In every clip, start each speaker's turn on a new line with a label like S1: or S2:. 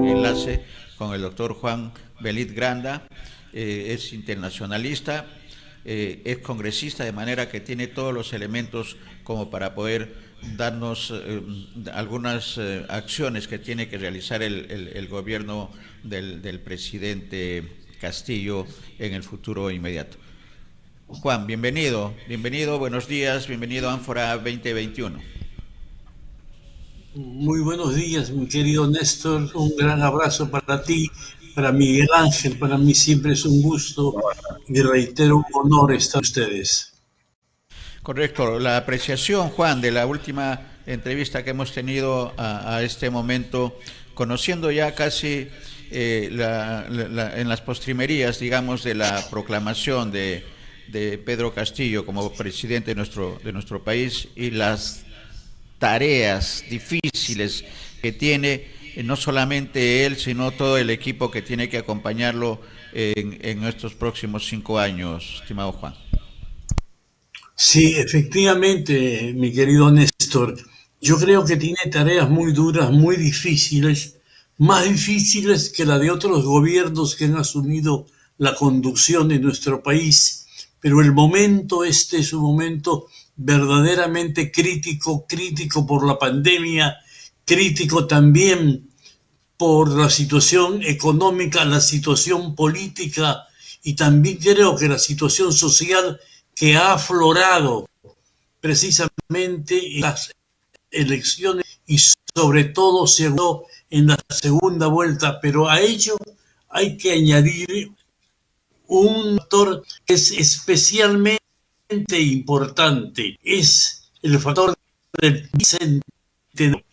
S1: enlace con el doctor Juan Belit Granda. Es internacionalista, es congresista, de manera que tiene todos los elementos como para poder darnos algunas acciones que tiene que realizar el gobierno del presidente Castillo en el futuro inmediato. Juan, bienvenido, buenos días, bienvenido a Ánfora 2021.
S2: Muy buenos días, mi querido Néstor. Un gran abrazo para ti, para Miguel Ángel. Para mí siempre es un gusto y reitero un honor estar con ustedes.
S1: Correcto, la apreciación, Juan, de la última entrevista que hemos tenido a este momento, conociendo ya casi en las postrimerías, digamos, de la proclamación de Pedro Castillo como presidente de nuestro país y las tareas difíciles que tiene no solamente él, sino todo el equipo que tiene que acompañarlo en estos próximos 5 años, estimado Juan.
S2: Sí, efectivamente, mi querido Néstor. Yo creo que tiene tareas muy duras, muy difíciles, más difíciles que la de otros gobiernos que han asumido la conducción de nuestro país. Pero el momento este es un momento verdaderamente crítico, crítico por la pandemia, crítico también por la situación económica, la situación política y también creo que la situación social que ha aflorado precisamente en las elecciones y sobre todo se dio en la segunda vuelta, pero a ello hay que añadir un factor que es especialmente importante, es el factor del bicentenario.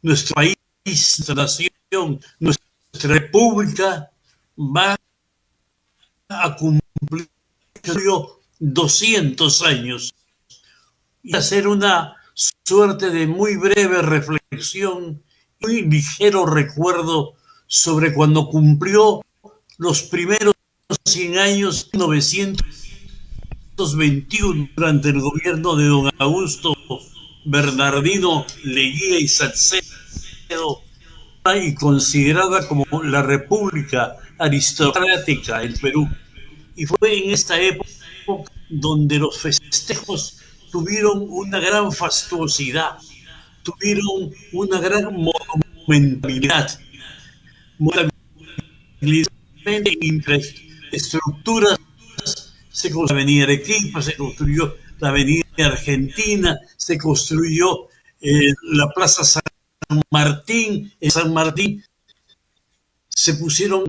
S2: Nuestro país, nuestra nación, nuestra república va a cumplir 200 años y hacer una suerte de muy breve reflexión, muy ligero recuerdo sobre cuando cumplió los primeros 100 años, 1921, durante el gobierno de don Augusto Bernardino Leguía y Salcedo, y considerada como la república aristocrática en Perú. Y fue en esta época donde los festejos tuvieron una gran fastuosidad, tuvieron una gran monumentalidad, infraestructuras. Se construyó la avenida Arequipa, se construyó la avenida Argentina, se construyó la Plaza San Martín. En San Martín se pusieron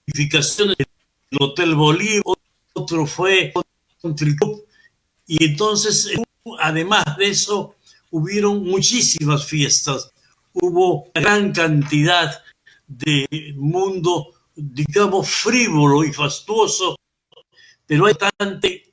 S2: edificaciones, el Hotel Bolívar, otro fue Country Club, y entonces, además de eso, hubieron muchísimas fiestas, hubo gran cantidad de mundo, digamos, frívolo y fastuoso, pero hay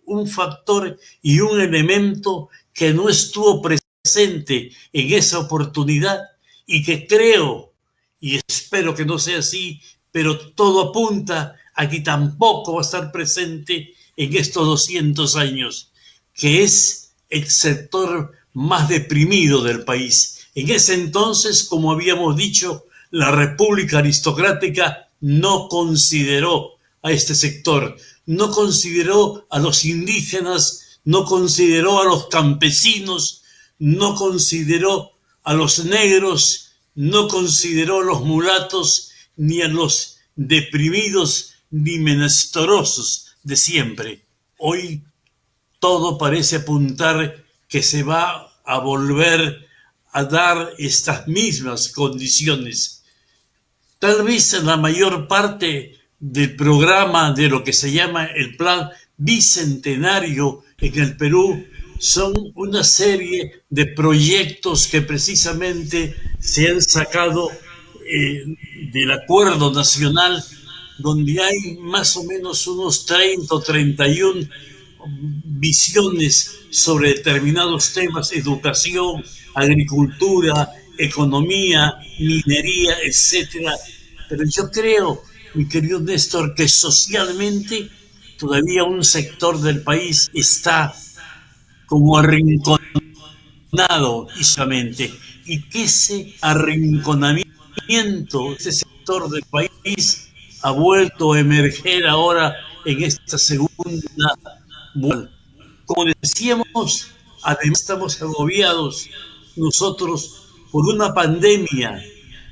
S2: un factor y un elemento que no estuvo presente en esa oportunidad y que creo y espero que no sea así, pero todo apunta a que tampoco va a estar presente en estos 200 años, que es el sector más deprimido del país. En ese entonces, como habíamos dicho, la República Aristocrática no consideró a este sector, no consideró a los indígenas, no consideró a los campesinos, no consideró a los negros, no consideró a los mulatos, ni a los deprimidos ni menesterosos de siempre. Hoy todo parece apuntar que se va a volver a dar estas mismas condiciones. Tal vez la mayor parte del programa de lo que se llama el Plan Bicentenario en el Perú son una serie de proyectos que precisamente se han sacado del acuerdo nacional, donde hay más o menos unos 30 o 31 visiones sobre determinados temas: educación, agricultura, economía, minería, etcétera. Pero yo creo, mi querido Néstor, que socialmente todavía un sector del país está como arrinconado, y que ese arrinconamiento de este sector del país ha vuelto a emerger ahora en esta segunda vuelta. Como decíamos, además estamos agobiados nosotros por una pandemia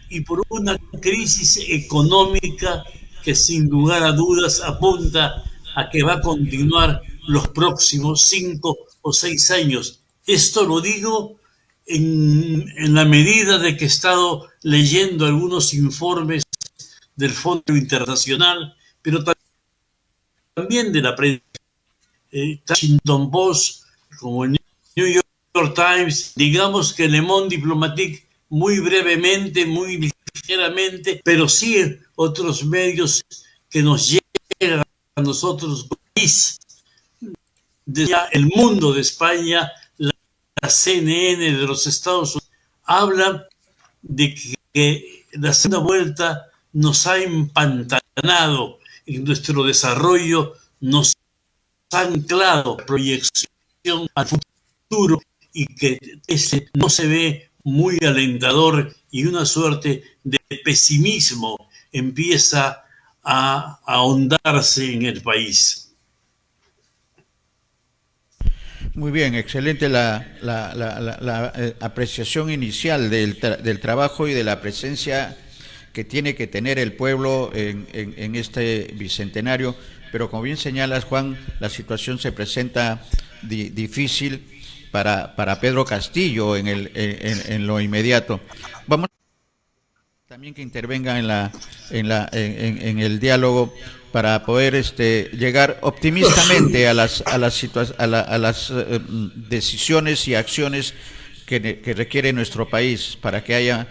S2: y por una crisis económica que sin lugar a dudas apunta a que va a continuar los próximos 5 o 6 años. Esto lo digo en la medida de que he estado leyendo algunos informes del Fondo Internacional, pero también de la prensa. Washington Post, como el New York Times, digamos que Le Monde Diplomatique muy brevemente, muy ligeramente, pero sí otros medios que nos llegan a nosotros, de El Mundo de España, la CNN de los Estados Unidos, hablan de que la segunda vuelta nos ha empantanado en nuestro desarrollo, nos ha anclado proyección al futuro y que ese no se ve muy alentador y una suerte de pesimismo empieza a ahondarse en el país.
S1: Muy bien, excelente la apreciación inicial del trabajo y de la presencia que tiene que tener el pueblo en este bicentenario, pero como bien señalas, Juan, la situación se presenta difícil para Pedro Castillo en lo inmediato. Vamos también que intervenga en el diálogo para poder llegar optimistamente a las decisiones y acciones que requiere nuestro país para que haya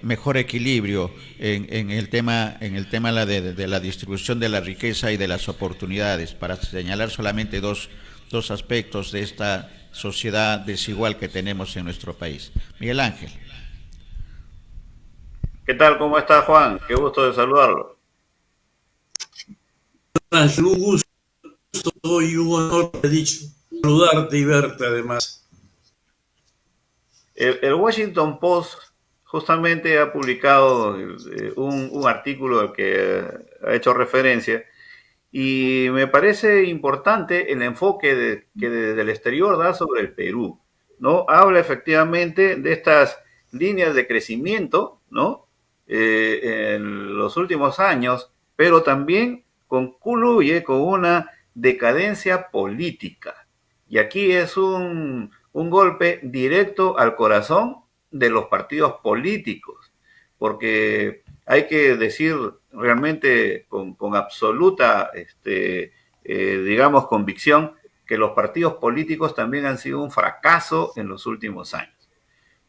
S1: mejor equilibrio en el tema de la distribución de la riqueza y de las oportunidades, para señalar solamente dos aspectos de esta sociedad desigual que tenemos en nuestro país. Miguel Ángel.
S3: ¿Qué tal? ¿Cómo está, Juan? Qué gusto de saludarlo.
S2: Un gusto y un honor, he dicho, saludarte y verte además.
S3: El Washington Post justamente ha publicado un artículo al que ha hecho referencia y me parece importante el enfoque que desde el exterior da sobre el Perú, ¿no? Habla efectivamente de estas líneas de crecimiento, ¿no? En los últimos años, pero también concluye con una decadencia política. Y aquí es un golpe directo al corazón de los partidos políticos, porque hay que decir realmente con absoluta, digamos, convicción, que los partidos políticos también han sido un fracaso en los últimos años.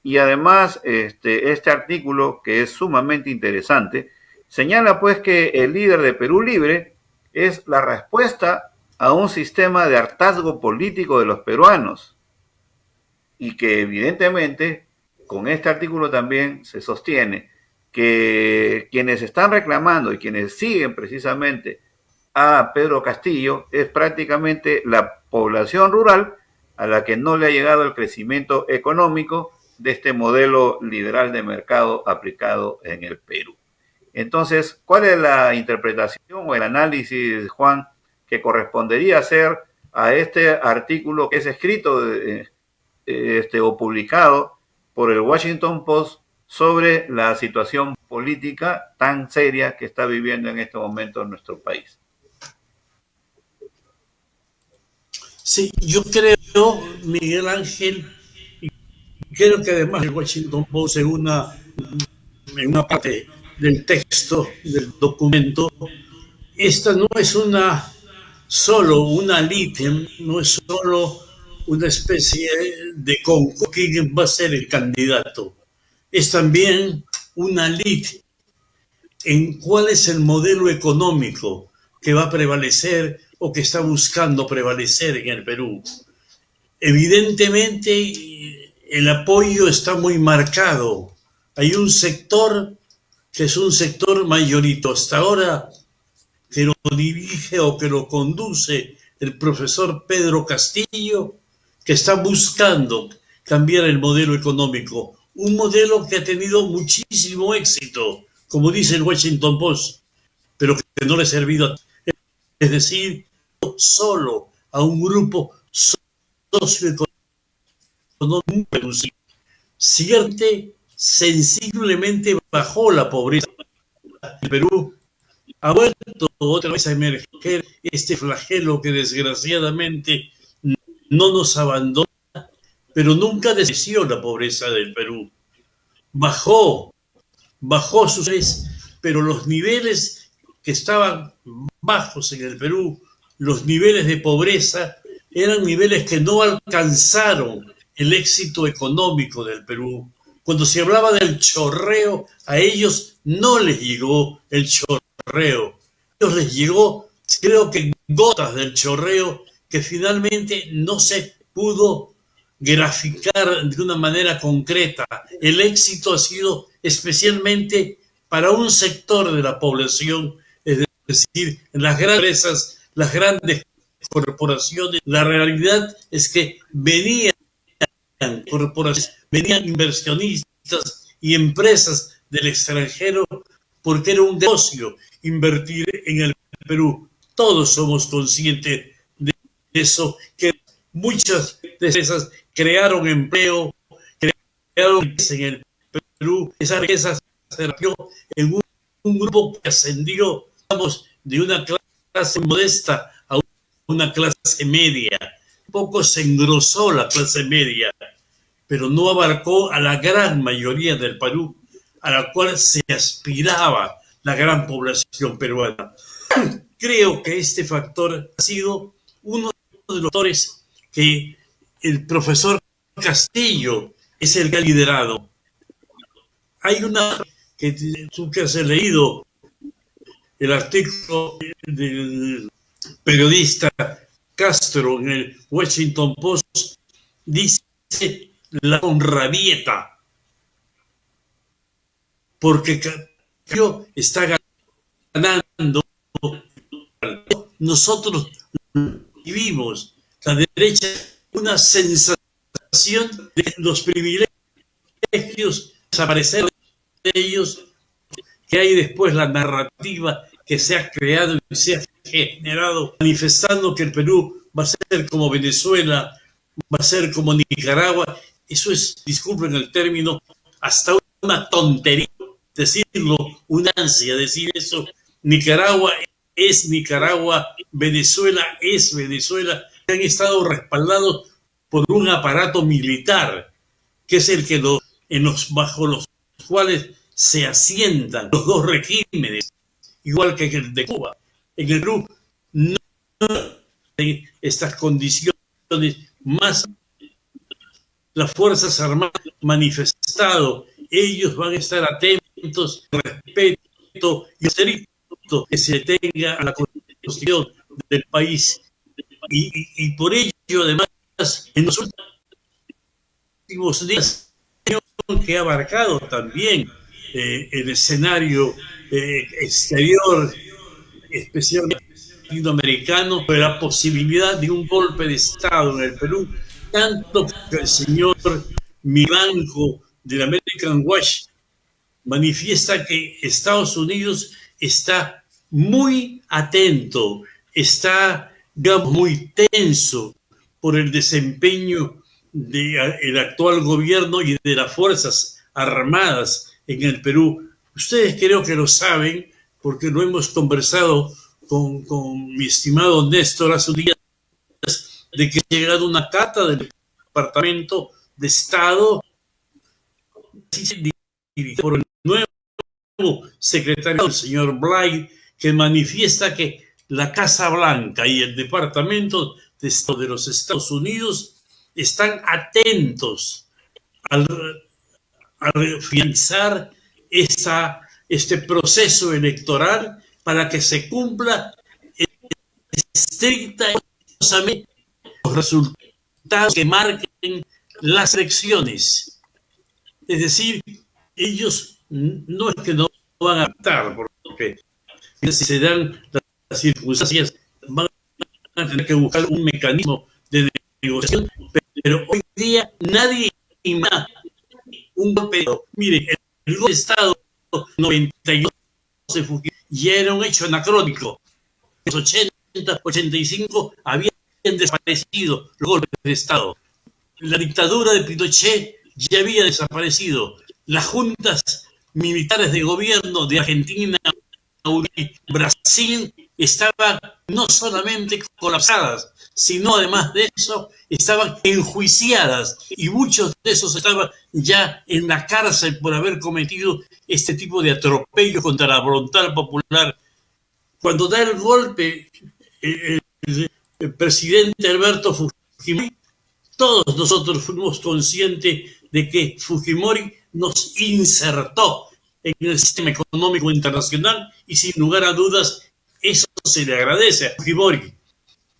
S3: Y además, este artículo, que es sumamente interesante, señala pues que el líder de Perú Libre es la respuesta a un sistema de hartazgo político de los peruanos y que evidentemente con este artículo también se sostiene que quienes están reclamando y quienes siguen precisamente a Pedro Castillo es prácticamente la población rural a la que no le ha llegado el crecimiento económico de este modelo liberal de mercado aplicado en el Perú. Entonces, ¿cuál es la interpretación o el análisis, Juan, que correspondería hacer a este artículo que es escrito o publicado por el Washington Post sobre la situación política tan seria que está viviendo en este momento en nuestro país?
S2: Sí, yo creo, Miguel Ángel, creo que además el Washington Post en una parte del texto del documento, esta no es solo una litem, no es solo una especie de concurso quién va a ser el candidato, es también una lit en cuál es el modelo económico que va a prevalecer o que está buscando prevalecer en el Perú. Evidentemente, el apoyo está muy marcado. Hay un sector que es un sector mayorito. Hasta ahora que lo dirige o que lo conduce el profesor Pedro Castillo, que está buscando cambiar el modelo económico. un modelo que ha tenido muchísimo éxito, como dice el Washington Post, pero que no le ha servido, es decir, solo a un grupo socioeconómico reducido. Cierto, sensiblemente bajó la pobreza en Perú. Ha vuelto otra vez a emerger este flagelo que desgraciadamente no nos abandona, pero nunca descendió la pobreza del Perú. Bajó sus niveles, pero los niveles que estaban bajos en el Perú, los niveles de pobreza, eran niveles que no alcanzaron el éxito económico del Perú. Cuando se hablaba del chorreo, a ellos no les llegó el chorreo. A ellos les llegó, creo que gotas del chorreo que finalmente no se pudo graficar de una manera concreta. El éxito ha sido especialmente para un sector de la población, es decir, las grandes empresas, las grandes corporaciones. La realidad es que venían corporaciones, venían inversionistas y empresas del extranjero porque era un negocio invertir en el Perú. Todos somos conscientes de eso, que muchas de esas crearon empleo, crearon riqueza en el Perú. Esa riqueza se repartió en un grupo que ascendió, digamos, de una clase modesta a una clase media. Poco se engrosó la clase media, pero no abarcó a la gran mayoría del Perú, a la cual se aspiraba la gran población peruana. Creo que este factor ha sido uno de los factores que el profesor Castillo es el que ha liderado. Hay una que tú que has leído el artículo del periodista Castro en el Washington Post, dice la honrabieta, porque Castillo está ganando. Nosotros vivimos, la derecha, una sensación de los privilegios desaparecer de ellos, que hay después la narrativa que se ha creado y se ha generado manifestando que el Perú va a ser como Venezuela, va a ser como Nicaragua. Eso es, disculpen el término, hasta una tontería decirlo, una ansia decir eso. Nicaragua es Nicaragua, Venezuela es Venezuela. Han estado respaldados por un aparato militar, que es el que bajo los cuales se asientan los dos regímenes, igual que el de Cuba. En el Perú no hay estas condiciones, más las Fuerzas Armadas manifestado, ellos van a estar atentos, respeto y estricto que se tenga a la constitución del país. Y por ello, además, en los últimos días, que ha abarcado también el escenario exterior, especialmente latinoamericano, de la posibilidad de un golpe de Estado en el Perú, tanto que el señor Mibanco del American Watch manifiesta que Estados Unidos está muy atento, está, digamos, muy tenso por el desempeño del actual gobierno y de las Fuerzas Armadas en el Perú. Ustedes creo que lo saben porque lo hemos conversado con mi estimado Néstor hace días, de que ha llegado una carta del Departamento de Estado por el nuevo secretario, el señor Bly, que manifiesta que la Casa Blanca y el Departamento de Estado de los Estados Unidos están atentos al afianzar este proceso electoral para que se cumpla estrictamente los resultados que marquen las elecciones. Es decir, ellos no es que no van a optar, porque si se dan las circunstancias van a tener que buscar un mecanismo de negociación, pero hoy día nadie imagina un golpe de Estado. Mire, el golpe de Estado 92 de Fujimori ya era un hecho anacrónico. En los 80, 85 habían desaparecido los golpes de Estado. La dictadura de Pinochet ya había desaparecido. Las juntas militares de gobierno de Argentina, Uruguay, Brasil estaban no solamente colapsadas, sino además de eso estaban enjuiciadas y muchos de esos estaban ya en la cárcel por haber cometido este tipo de atropello contra la voluntad popular. Cuando da el golpe el presidente Alberto Fujimori, todos nosotros fuimos conscientes de que Fujimori nos insertó en el sistema económico internacional y sin lugar a dudas eso se le agradece a Fujimori.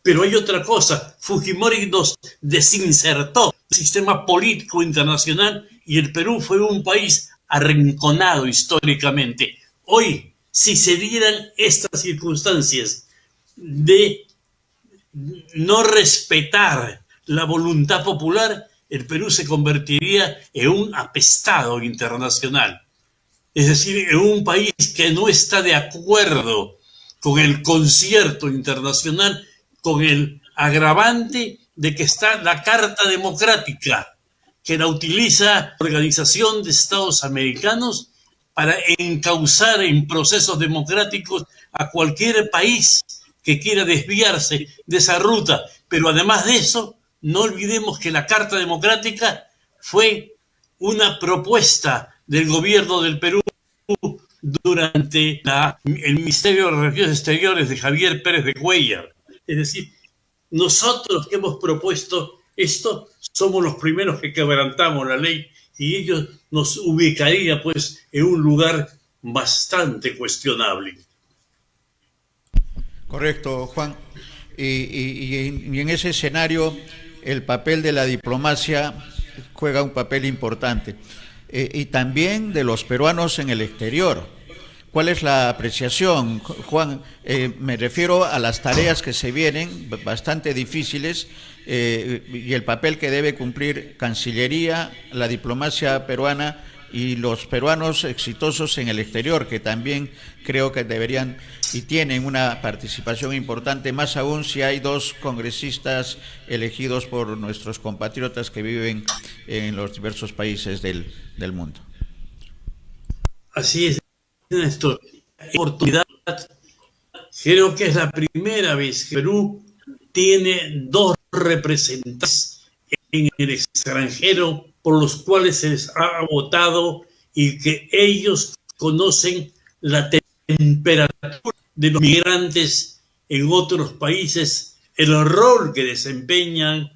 S2: Pero hay otra cosa, Fujimori nos desinsertó del sistema político internacional y el Perú fue un país arrinconado históricamente. Hoy, si se dieran estas circunstancias de no respetar la voluntad popular, el Perú se convertiría en un apestado internacional. Es decir, en un país que no está de acuerdo con el concierto internacional, con el agravante de que está la Carta Democrática, que la utiliza la Organización de Estados Americanos para encauzar en procesos democráticos a cualquier país que quiera desviarse de esa ruta. Pero además de eso, no olvidemos que la Carta Democrática fue una propuesta del gobierno del Perú durante el Ministerio de Relaciones Exteriores de Javier Pérez de Cuéllar. Es decir, nosotros que hemos propuesto esto somos los primeros que quebrantamos la ley y ellos nos ubicaría pues en un lugar bastante cuestionable.
S1: Correcto, Juan. Y en ese escenario el papel de la diplomacia juega un papel importante. Y también de los peruanos en el exterior. ¿Cuál es la apreciación, Juan? Me refiero a las tareas que se vienen, bastante difíciles, y el papel que debe cumplir Cancillería, la diplomacia peruana y los peruanos exitosos en el exterior, que también creo que deberían y tienen una participación importante, más aún si hay dos congresistas elegidos por nuestros compatriotas que viven en los diversos países del mundo.
S2: Así es, Néstor. Oportunidad. Creo que es la primera vez que Perú tiene dos representantes en el extranjero por los cuales se les ha votado y que ellos conocen la temperatura de los migrantes en otros países, el rol que desempeñan,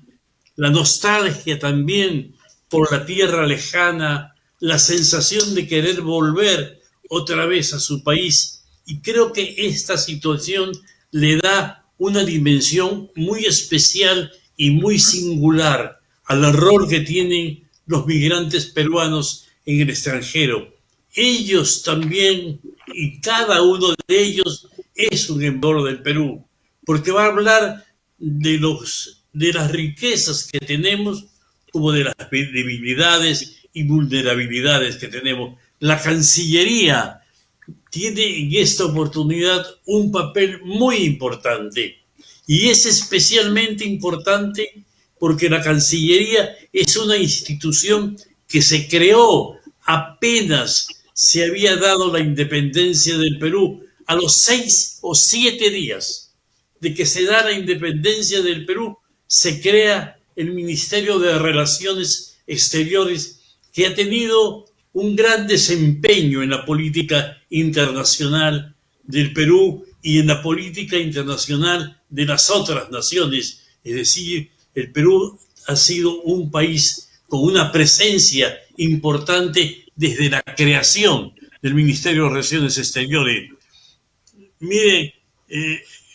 S2: la nostalgia también por la tierra lejana, la sensación de querer volver otra vez a su país. Y creo que esta situación le da una dimensión muy especial y muy singular al rol que tienen los migrantes peruanos en el extranjero. Ellos también, y cada uno de ellos, es un embajador del Perú, porque va a hablar de las riquezas que tenemos, como de las debilidades y vulnerabilidades que tenemos. La Cancillería tiene en esta oportunidad un papel muy importante, y es especialmente importante porque la Cancillería es una institución que se creó apenas se había dado la independencia del Perú. A los 6 o 7 días de que se da la independencia del Perú, se crea el Ministerio de Relaciones Exteriores, que ha tenido un gran desempeño en la política internacional del Perú y en la política internacional de las otras naciones. Es decir, el Perú ha sido un país con una presencia importante desde la creación del Ministerio de Relaciones Exteriores. Mire,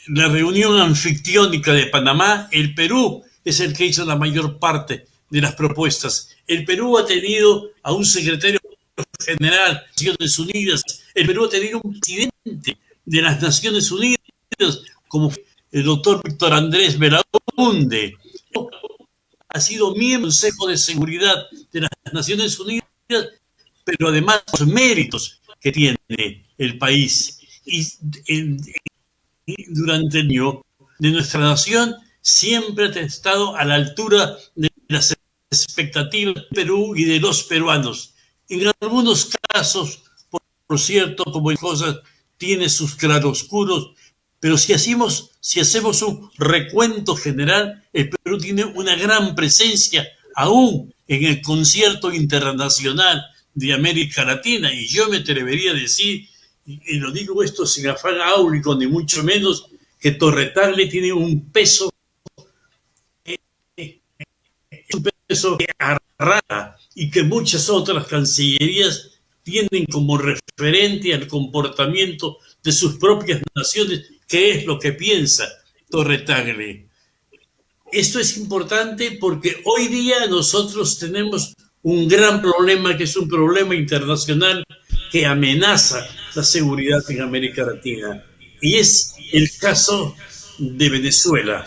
S2: la reunión anfictiónica de Panamá, el Perú es el que hizo la mayor parte de las propuestas. El Perú ha tenido a un secretario general de las Naciones Unidas. El Perú ha tenido un presidente de las Naciones Unidas, como el doctor Víctor Andrés Belaúnde. Ha sido miembro del Consejo de Seguridad de las Naciones Unidas pero además los méritos que tiene el país. Y durante el año de nuestra nación siempre ha estado a la altura de las expectativas del Perú y de los peruanos. En algunos casos, por cierto, como en cosas, tiene sus claroscuros, pero si hacemos un recuento general, el Perú tiene una gran presencia aún en el concierto internacional de América Latina, y yo me atrevería a decir, y lo digo esto sin afán áulico ni mucho menos, que Torre Tagle tiene un peso que arrastra y que muchas otras cancillerías tienen como referente al comportamiento de sus propias naciones, qué es lo que piensa Torre Tagle. Esto es importante porque hoy día nosotros tenemos un gran problema, que es un problema internacional que amenaza la seguridad en América Latina, y es el caso de Venezuela.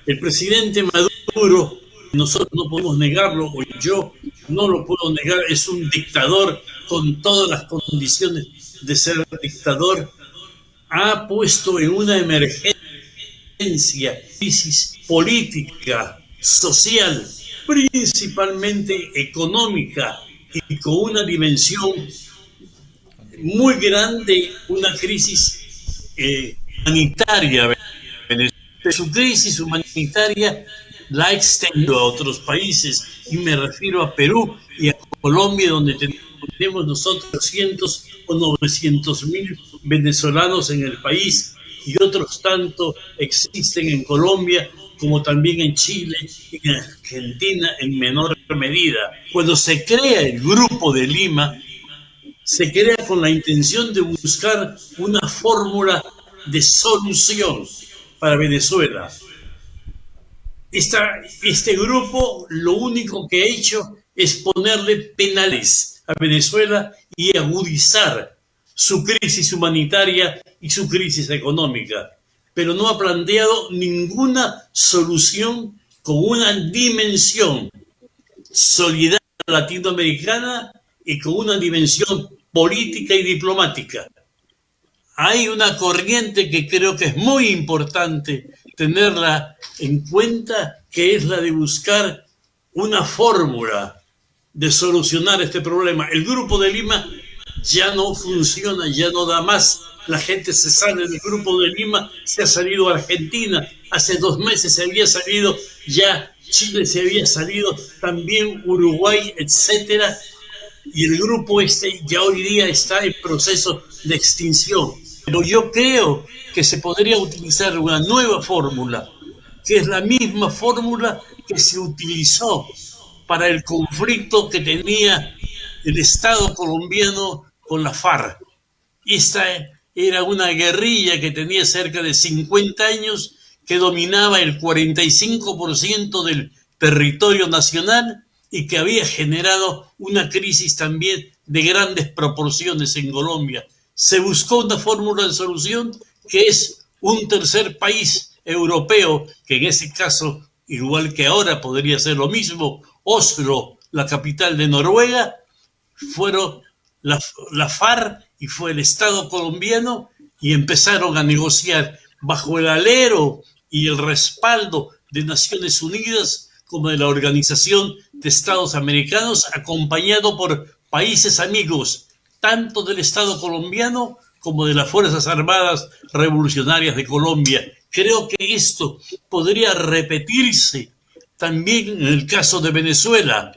S2: El presidente Maduro, nosotros no podemos negarlo, o yo no lo puedo negar, es un dictador con todas las condiciones de ser dictador. Ha puesto en una emergencia, crisis política, social, principalmente económica, y con una dimensión muy grande, una crisis humanitaria. Su crisis humanitaria la ha extendido a otros países, y me refiero a Perú y a Colombia, donde tenemos nosotros 200 o 900 mil venezolanos en el país, y otros tanto existen en Colombia, como también en Chile y en Argentina en menor medida. Cuando se crea el Grupo de Lima, se crea con la intención de buscar una fórmula de solución para Venezuela. Este grupo lo único que ha hecho es ponerle penales a Venezuela y agudizar su crisis humanitaria y su crisis económica, pero no ha planteado ninguna solución con una dimensión solidaria latinoamericana y con una dimensión política y diplomática. Hay una corriente que creo que es muy importante tenerla en cuenta, que es la de buscar una fórmula de solucionar este problema. El Grupo de Lima ya no funciona, ya no da más. La gente se sale del Grupo de Lima, se ha salido a Argentina, hace 2 meses se había salido, ya Chile se había salido, también Uruguay, etcétera, y el grupo ya hoy día está en proceso de extinción. Pero yo creo que se podría utilizar una nueva fórmula, que es la misma fórmula que se utilizó para el conflicto que tenía el Estado colombiano con la FARC. Esta era una guerrilla que tenía cerca de 50 años, que dominaba el 45% del territorio nacional y que había generado una crisis también de grandes proporciones en Colombia. Se buscó una fórmula de solución, que es un tercer país europeo, que en ese caso, igual que ahora, podría ser lo mismo. Oslo, la capital de Noruega, fueron la FARC y fue el Estado colombiano, y empezaron a negociar bajo el alero y el respaldo de Naciones Unidas, como de la Organización de Estados Americanos, acompañado por países amigos, tanto del Estado colombiano como de las Fuerzas Armadas Revolucionarias de Colombia. Creo que esto podría repetirse también en el caso de Venezuela.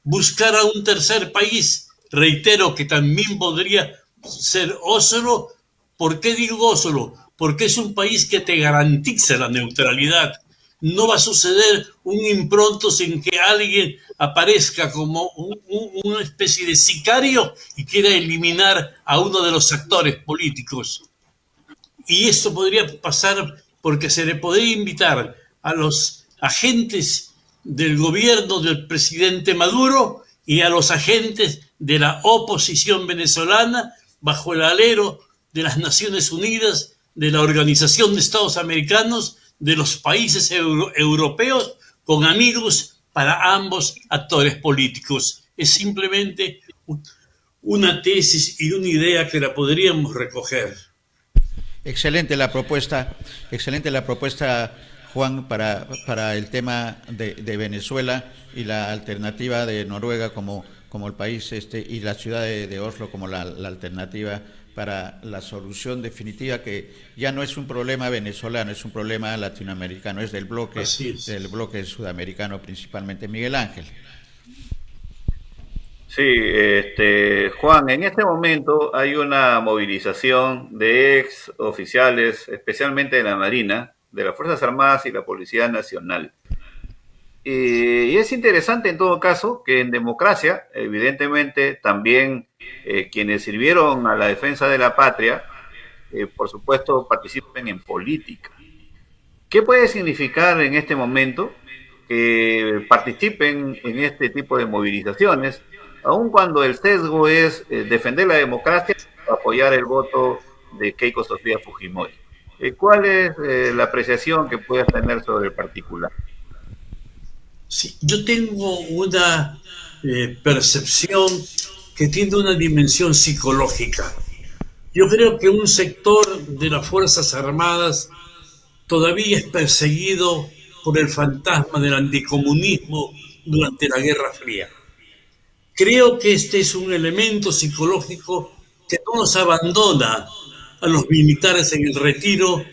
S2: Buscar a un tercer país, reitero que también podría ser Oslo. ¿Por qué digo Oslo? Porque es un país que te garantiza la neutralidad. No va a suceder un impronto sin que alguien aparezca como una especie de sicario y quiera eliminar a uno de los actores políticos. Y esto podría pasar porque se le podría invitar a los agentes del gobierno del presidente Maduro y a los agentes de la oposición venezolana, bajo el alero de las Naciones Unidas, de la Organización de Estados Americanos, de los países europeos, con amigos para ambos actores políticos. Es simplemente una tesis y una idea que la podríamos recoger.
S1: Excelente la propuesta, Juan, para el tema de Venezuela y la alternativa de Noruega como el país y la ciudad de Oslo como la alternativa para la solución definitiva, que ya no es un problema venezolano, es un problema latinoamericano, es del bloque sudamericano principalmente. Miguel Ángel.
S3: Sí, Juan, en este momento hay una movilización de ex oficiales, especialmente de la Marina, de las Fuerzas Armadas y la Policía Nacional. Y es interesante en todo caso que en democracia, evidentemente, también quienes sirvieron a la defensa de la patria, por supuesto, participen en política. ¿Qué puede significar en este momento que participen en este tipo de movilizaciones, aun cuando el sesgo es defender la democracia o apoyar el voto de Keiko Sofía Fujimori? ¿Cuál es la apreciación que puedes tener sobre el particular?
S2: Sí, yo tengo una percepción que tiene una dimensión psicológica. Yo creo que un sector de las Fuerzas Armadas todavía es perseguido por el fantasma del anticomunismo durante la Guerra Fría. Creo que este es un elemento psicológico que no nos abandona a los militares en el retiro,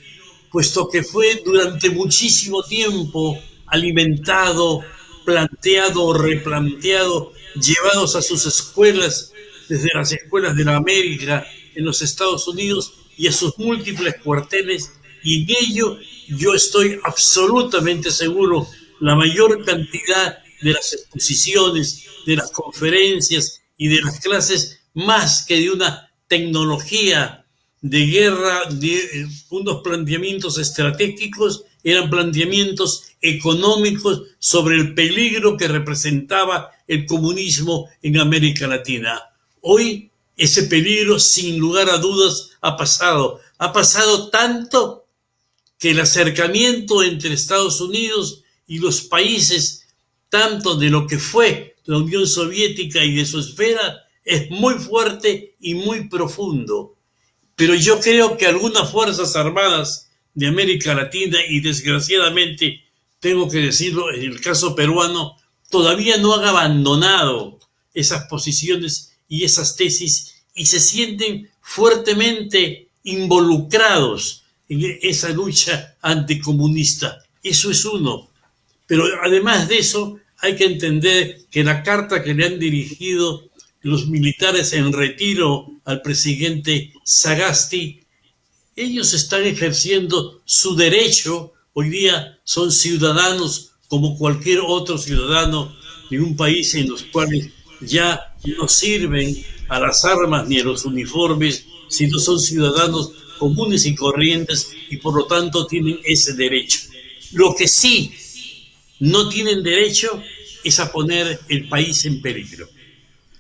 S2: puesto que fue durante muchísimo tiempo alimentado, planteado, replanteado, llevados a sus escuelas, desde las escuelas de la América en los Estados Unidos y a sus múltiples cuarteles, y en ello yo estoy absolutamente seguro, la mayor cantidad de las exposiciones, de las conferencias y de las clases, más que de una tecnología de guerra, de unos planteamientos estratégicos, eran planteamientos económicos sobre el peligro que representaba el comunismo en América Latina. Hoy ese peligro, sin lugar a dudas, ha pasado tanto que el acercamiento entre Estados Unidos y los países, tanto de lo que fue la Unión Soviética y de su esfera, es muy fuerte y muy profundo. Pero yo creo que algunas Fuerzas Armadas de América Latina, y desgraciadamente tengo que decirlo en el caso peruano, todavía no han abandonado esas posiciones y esas tesis y se sienten fuertemente involucrados en esa lucha anticomunista. Eso es uno. Pero además de eso, hay que entender que la carta que le han dirigido los militares en retiro al presidente Sagasti, ellos están ejerciendo su derecho. Hoy día son ciudadanos como cualquier otro ciudadano de un país en los cuales ya no sirven a las armas ni a los uniformes, sino son ciudadanos comunes y corrientes y por lo tanto tienen ese derecho. Lo que sí no tienen derecho es a poner el país en peligro.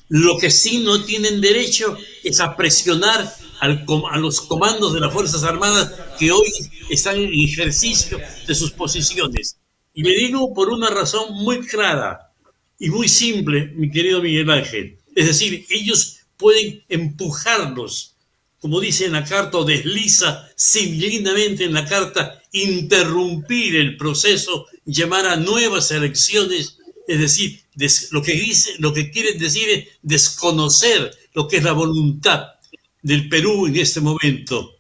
S2: Lo que sí no tienen derecho es a presionar a los comandos de las Fuerzas Armadas que hoy están en ejercicio de sus posiciones. Y le digo por una razón muy clara y muy simple, mi querido Miguel Ángel. Es decir, ellos pueden empujarlos, como dice en la carta, o desliza civilinamente en la carta, interrumpir el proceso, llamar a nuevas elecciones, es decir, lo que quieren decir es desconocer lo que es la voluntad del Perú en este momento.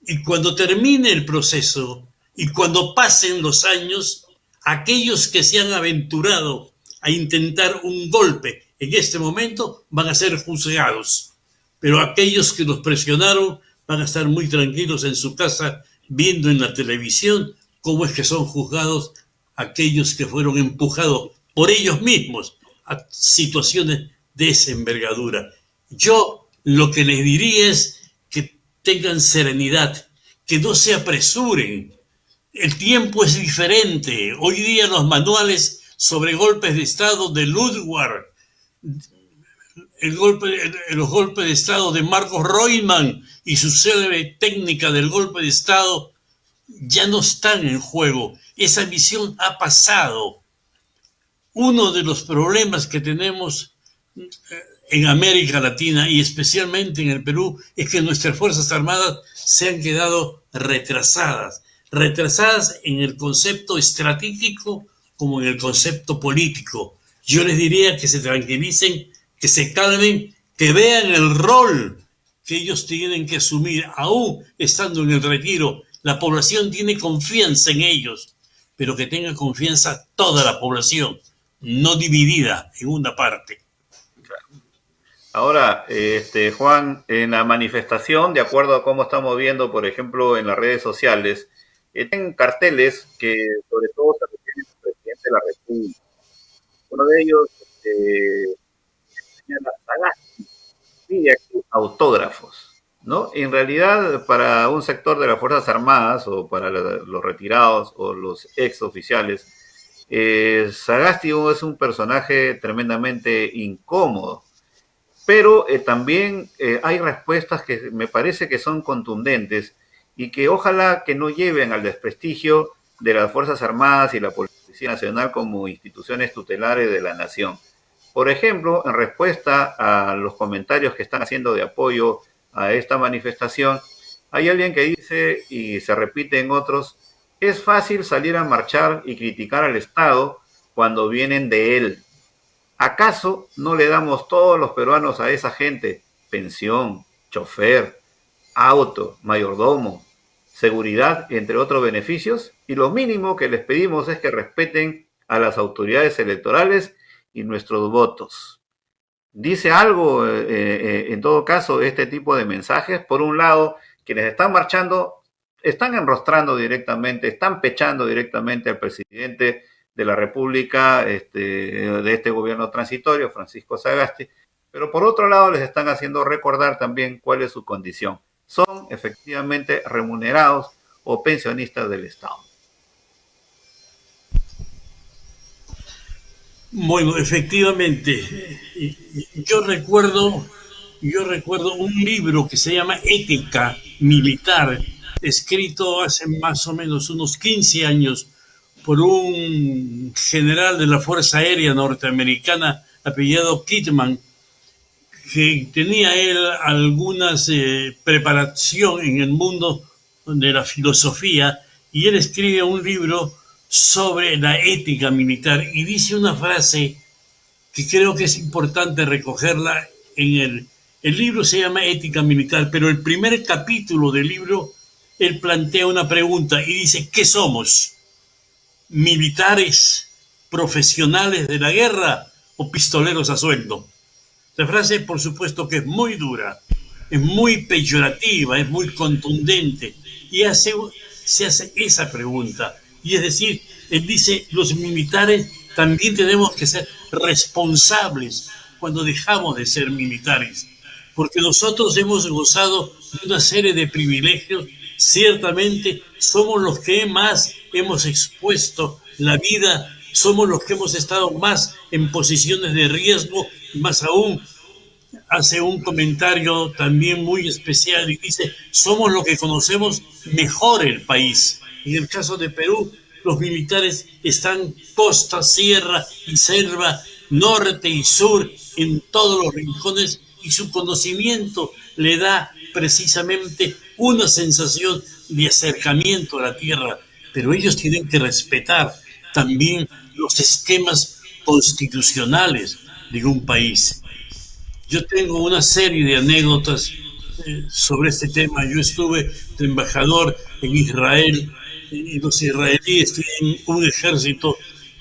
S2: Y cuando termine el proceso y cuando pasen los años, aquellos que se han aventurado a intentar un golpe en este momento van a ser juzgados. Pero aquellos que los presionaron van a estar muy tranquilos en su casa viendo en la televisión cómo es que son juzgados aquellos que fueron empujados por ellos mismos a situaciones de esa envergadura. Yo lo que les diría es que tengan serenidad, que no se apresuren. El tiempo es diferente. Hoy día los manuales sobre golpes de Estado de Ludwig, los golpes de Estado de Marcos Reutemann y su célebre técnica del golpe de Estado ya no están en juego. Esa visión ha pasado. Uno de los problemas que tenemos en América Latina y especialmente en el Perú es que nuestras Fuerzas Armadas se han quedado retrasadas en el concepto estratégico como en el concepto político. Yo les diría que se tranquilicen, que se calmen, que vean el rol que ellos tienen que asumir, aún estando en el retiro. La población tiene confianza en ellos, pero que tenga confianza toda la población, no dividida en una parte.
S3: Ahora, Juan, en la manifestación, de acuerdo a cómo estamos viendo, por ejemplo, en las redes sociales, tienen carteles que sobre todo se refieren al presidente de la República. Uno de ellos señala Sagasti, pide aquí autógrafos, ¿no? En realidad, para un sector de las Fuerzas Armadas o para los retirados o los ex oficiales, Sagasti es un personaje tremendamente incómodo. Pero también hay respuestas que me parece que son contundentes y que ojalá que no lleven al desprestigio de las Fuerzas Armadas y la Policía Nacional como instituciones tutelares de la nación. Por ejemplo, en respuesta a los comentarios que están haciendo de apoyo a esta manifestación, hay alguien que dice, y se repite en otros, es fácil salir a marchar y criticar al Estado cuando vienen de él. ¿Acaso no le damos todos los peruanos a esa gente pensión, chofer, auto, mayordomo, seguridad, entre otros beneficios? Y lo mínimo que les pedimos es que respeten a las autoridades electorales y nuestros votos. Dice algo, en todo caso, este tipo de mensajes. Por un lado, quienes están marchando están enrostrando directamente, están pechando directamente al presidente de la República, de este gobierno transitorio, Francisco Sagasti, pero por otro lado les están haciendo recordar también cuál es su condición. Son efectivamente remunerados o pensionistas del Estado.
S2: Bueno, efectivamente, yo recuerdo un libro que se llama Ética Militar, escrito hace más o menos unos 15 años por un general de la Fuerza Aérea norteamericana apellidado Kitman, que tenía él algunas preparación en el mundo de la filosofía, y él escribe un libro sobre la ética militar y dice una frase que creo que es importante recogerla en el libro se llama Ética Militar, pero el primer capítulo del libro él plantea una pregunta y dice, ¿qué somos? ¿Militares profesionales de la guerra o pistoleros a sueldo? La frase, por supuesto, que es muy dura, es muy peyorativa, es muy contundente y se hace esa pregunta. Y es decir, él dice, los militares también tenemos que ser responsables cuando dejamos de ser militares, porque nosotros hemos gozado de una serie de privilegios. Ciertamente somos los que más hemos expuesto la vida, somos los que hemos estado más en posiciones de riesgo, más aún hace un comentario también muy especial y dice, somos los que conocemos mejor el país. En el caso de Perú, los militares están costa, sierra y selva, norte y sur, en todos los rincones, y su conocimiento le da precisamente una sensación de acercamiento a la tierra, pero ellos tienen que respetar también los esquemas constitucionales de un país. Yo tengo una serie de anécdotas sobre este tema. Yo estuve de embajador en Israel y los israelíes tienen un ejército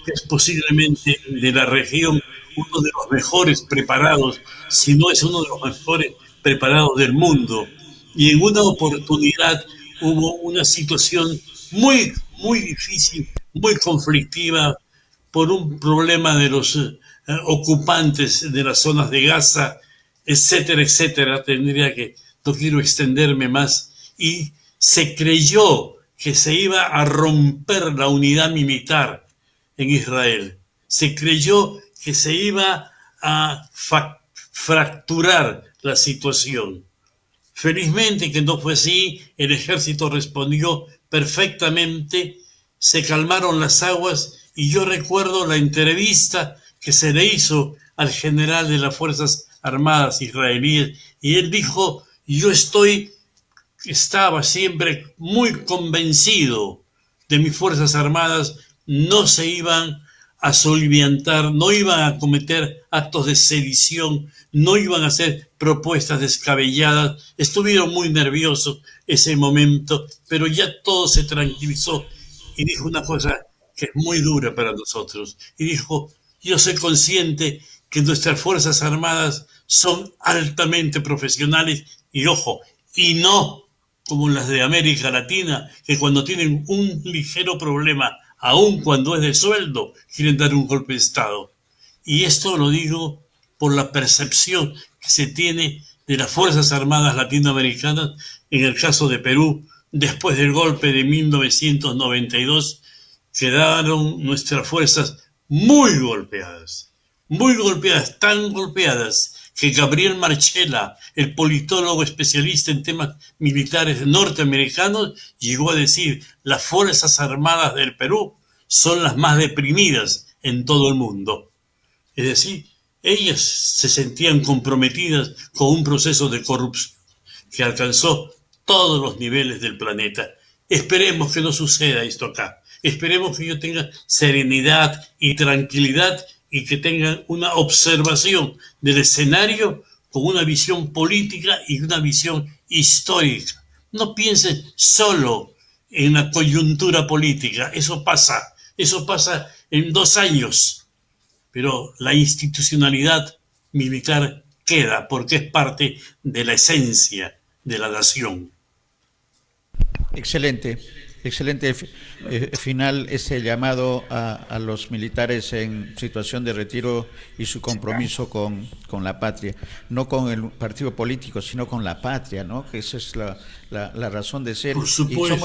S2: que es posiblemente de la región uno de los mejores preparados, si no es uno de los mejores preparados del mundo. Y en una oportunidad hubo una situación muy, muy difícil, muy conflictiva por un problema de los ocupantes de las zonas de Gaza, etcétera, etcétera. No quiero extenderme más. Y se creyó que se iba a romper la unidad militar en Israel. Se creyó que se iba a fracturar la situación. Felizmente que no fue así, el ejército respondió perfectamente, se calmaron las aguas y yo recuerdo la entrevista que se le hizo al general de las Fuerzas Armadas israelíes y él dijo, estaba siempre muy convencido de mis Fuerzas Armadas, no se iban a soliviantar, no iban a cometer actos de sedición, no iban a hacer propuestas descabelladas. Estuvieron muy nerviosos ese momento, pero ya todo se tranquilizó y dijo una cosa que es muy dura para nosotros. Y dijo, yo soy consciente que nuestras Fuerzas Armadas son altamente profesionales y ojo, y no como las de América Latina, que cuando tienen un ligero problema, aun cuando es de sueldo, quieren dar un golpe de Estado. Y esto lo digo por la percepción que se tiene de las Fuerzas Armadas latinoamericanas en el caso de Perú, después del golpe de 1992, quedaron nuestras fuerzas muy golpeadas, tan golpeadas que Gabriel Marchela, el politólogo especialista en temas militares norteamericanos, llegó a decir, las Fuerzas Armadas del Perú son las más deprimidas en todo el mundo. Es decir, ellas se sentían comprometidas con un proceso de corrupción que alcanzó todos los niveles del planeta. Esperemos que no suceda esto acá. Esperemos que yo tenga serenidad y tranquilidad y que tengan una observación del escenario con una visión política y una visión histórica. No piensen solo en la coyuntura política, eso pasa en 2 años, pero la institucionalidad militar queda porque es parte de la esencia de la nación.
S1: Excelente, excelente final ese llamado a los militares en situación de retiro y su compromiso con la patria, no con el partido político, sino con la patria, ¿no? Que esa es la razón de ser.
S2: Por supuesto.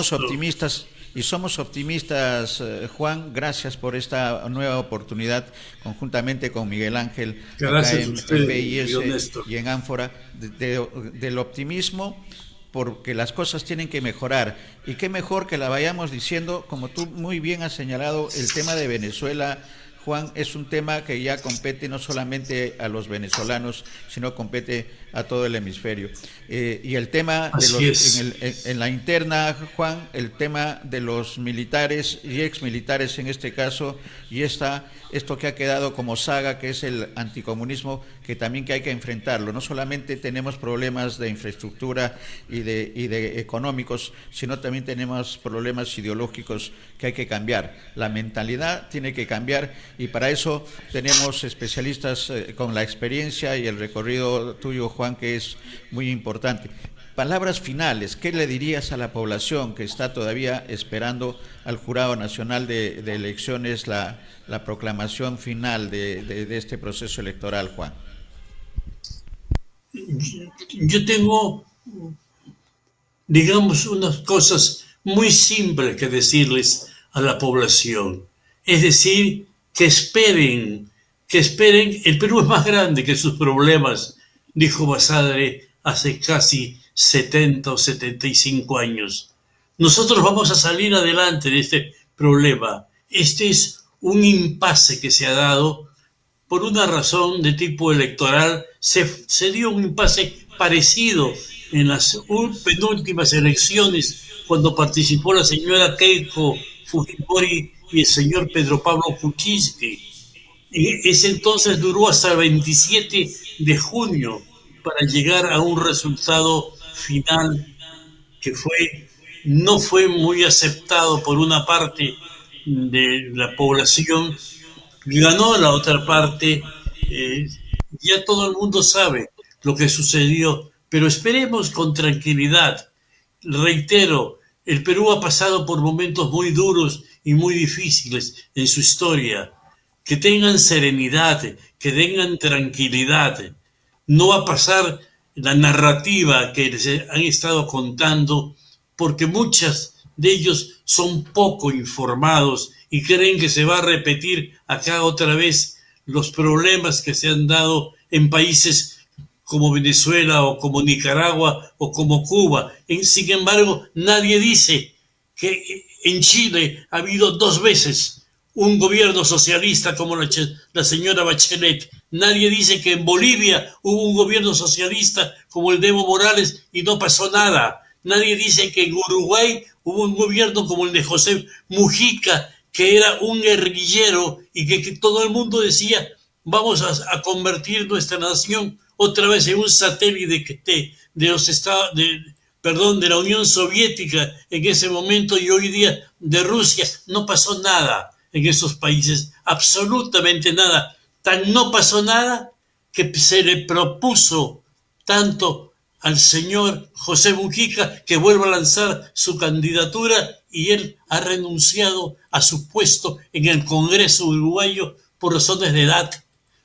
S1: Y somos optimistas, Juan, gracias por esta nueva oportunidad, conjuntamente con Miguel Ángel,
S2: gracias
S1: acá en
S2: usted,
S1: BIS y en Ánfora, del optimismo, porque las cosas tienen que mejorar. Y qué mejor que la vayamos diciendo, como tú muy bien has señalado, el tema de Venezuela, Juan, es un tema que ya compete no solamente a los venezolanos, sino compete a todo el hemisferio. Y el tema en la interna, Juan, el tema de los militares y exmilitares en este caso, y esto que ha quedado como saga, que es el anticomunismo, que también que hay que enfrentarlo. No solamente tenemos problemas de infraestructura y de económicos, sino también tenemos problemas ideológicos que hay que cambiar. La mentalidad tiene que cambiar y para eso tenemos especialistas con la experiencia y el recorrido tuyo, Juan, que es muy importante. Palabras finales, ¿qué le dirías a la población que está todavía esperando al Jurado Nacional de Elecciones la proclamación final de este proceso electoral, Juan?
S2: Yo tengo, digamos, unas cosas muy simples que decirles a la población. Es decir, que esperen, el Perú es más grande que sus problemas, dijo Basadre hace casi 70 o 75 años. Nosotros vamos a salir adelante de este problema. Este es un impasse que se ha dado por una razón de tipo electoral. Se dio un impasse parecido en las penúltimas elecciones cuando participó la señora Keiko Fujimori y el señor Pedro Pablo Kuczynski. Ese entonces duró hasta el 27 de junio para llegar a un resultado final que no fue muy aceptado por una parte de la población. Ganó la otra parte, ya todo el mundo sabe lo que sucedió, pero esperemos con tranquilidad. Reitero, el Perú ha pasado por momentos muy duros y muy difíciles en su historia. Que tengan serenidad, que tengan tranquilidad. No va a pasar la narrativa que les han estado contando, porque muchos de ellos son poco informados y creen que se va a repetir acá otra vez los problemas que se han dado en países como Venezuela o como Nicaragua o como Cuba. Sin embargo, nadie dice que en Chile ha habido 2 veces un gobierno socialista como la señora Bachelet. Nadie dice que en Bolivia hubo un gobierno socialista como el de Evo Morales y no pasó nada. Nadie dice que en Uruguay hubo un gobierno como el de José Mujica, que era un guerrillero y que todo el mundo decía, vamos a convertir nuestra nación otra vez en un satélite de los Estados, de la Unión Soviética en ese momento y hoy día de Rusia. No pasó nada en esos países, absolutamente nada. Tan no pasó nada que se le propuso tanto al señor José Mujica que vuelva a lanzar su candidatura y él ha renunciado a su puesto en el Congreso uruguayo por razones de edad,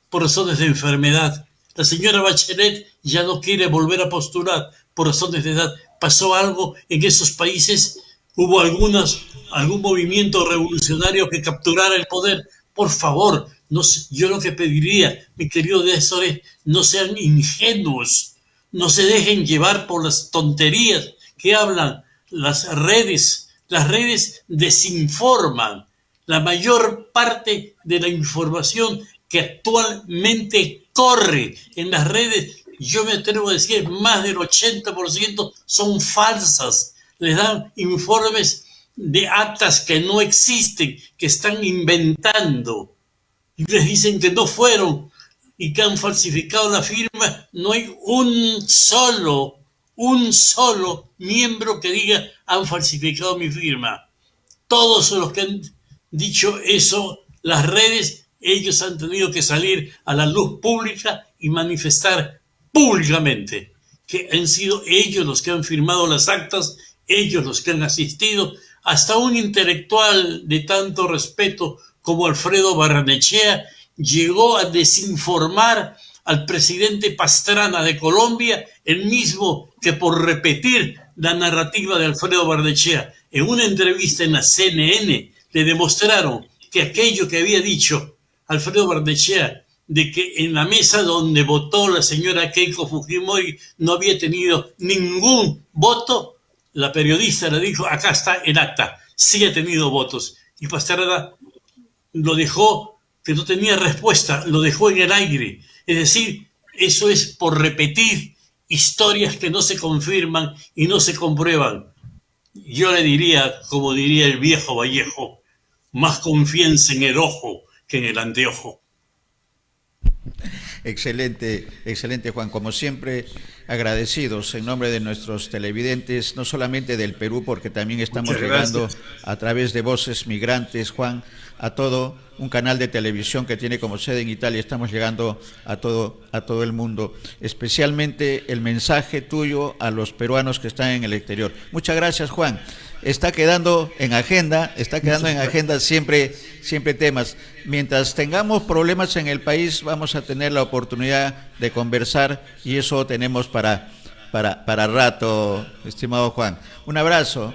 S2: por razones de enfermedad. La señora Bachelet ya no quiere volver a postular por razones de edad. Pasó algo en esos países, hubo algún movimiento revolucionario que capturara el poder. Por favor, no, yo lo que pediría, mi querido Néstor, es no sean ingenuos, no se dejen llevar por las tonterías que hablan las redes. Las redes desinforman. La mayor parte de la información que actualmente corre en las redes, yo me atrevo a decir, más del 80% son falsas. Les dan informes de actas que no existen, que están inventando. Y les dicen que no fueron y que han falsificado la firma. No hay un solo miembro que diga han falsificado mi firma. Todos los que han dicho eso, las redes, ellos han tenido que salir a la luz pública y manifestar públicamente que han sido ellos los que han firmado las actas, ellos los que han asistido. Hasta un intelectual de tanto respeto como Alfredo Barrenechea llegó a desinformar al presidente Pastrana de Colombia, el mismo que por repetir la narrativa de Alfredo Barrenechea en una entrevista en la CNN le demostraron que aquello que había dicho Alfredo Barrenechea de que en la mesa donde votó la señora Keiko Fujimori no había tenido ningún voto, la periodista le dijo, acá está el acta, sí ha tenido votos. Y Pastrana lo dejó, que no tenía respuesta, lo dejó en el aire. Es decir, eso es por repetir historias que no se confirman y no se comprueban. Yo le diría, como diría el viejo Vallejo, más confianza en el ojo que en el anteojo.
S1: Excelente, excelente Juan. Como siempre, agradecidos en nombre de nuestros televidentes, no solamente del Perú, porque también estamos llegando a través de Voces Migrantes, Juan, a todo un canal de televisión que tiene como sede en Italia. Estamos llegando a todo el mundo, especialmente el mensaje tuyo a los peruanos que están en el exterior. Muchas gracias, Juan. Está quedando en agenda siempre temas. Mientras tengamos problemas en el país, vamos a tener la oportunidad de conversar y eso tenemos para rato, estimado Juan. Un abrazo.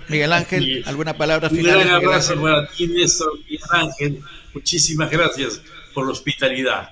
S1: Miguel Ángel, ¿alguna palabra final?
S2: Un gran abrazo para ti, Néstor, Miguel Ángel. Muchísimas gracias por la hospitalidad.